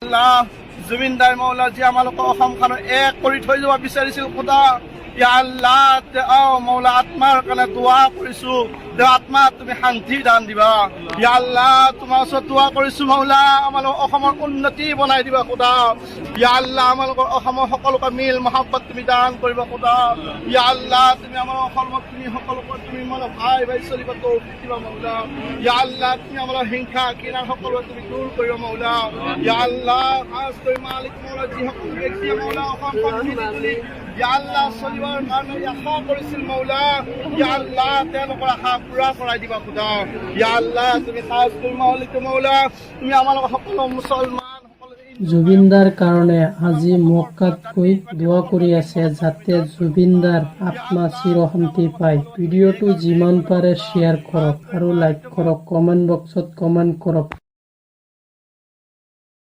আল্লাহ জুবিনদাৰ মৌলা যি আমালোকক অসমখনত এক কৰি থৈ যাব বিচাৰিছিল খোদা ইয়া আল্লাহ মৌলা আত্মাৰ কাৰণে দোৱা কৰিছো আত্মা তুমি শান্তি দান দিবা ইয়া আল্লাহ তোমাৰ ওচৰত দোৱা কৰিছো মৌলা আমালোক অসমৰ উন্নতি বনাই দিবা খোদা ইয়া আল্লাহ আমালোকৰ অসমৰ সকলোকে মিল মহব্বত তুমি দান কৰিবা খোদা ইয়া আল্লাহ তুমি আমাৰ অসমত তুমি সকলোকে তুমি মানে ভাই ভাই চলিব তৌফিক দিবা মৌলা ইয়া আল্লাহ তুমি আমাৰ হিংসা ঘৃণা সকলো তুমি দূৰ কৰিবা মৌলা ইয়া আল্লাহ খাস কৰি মালিক মৌলা যিসকল ব্যক্তিয়ে মৌলা অসমখন মিলি ইয়া আল্লাহ চলিবৰ কাৰণে আশা কৰিছিল মৌলা ইয়া আল্লাহ তেওঁলোকৰ আশা পূৰা কৰাই দিবা খোদা ইয়া আল্লাহ তুমি খাস কৰি মালিক মৌলা তুমি আমাৰ সকলো মুছলমান জুবিনদাৰ কাৰণে আজি মক্কাতকৈ দোৱা কৰি আছে যাতে জুবিনদাৰ আত্মা চিৰশান্তি পায়। ভিডিঅ'টো যিমান পাৰে শ্বেয়াৰ কৰক আৰু লাইক কৰক, কমেণ্ট বক্সত কমেণ্ট কৰক।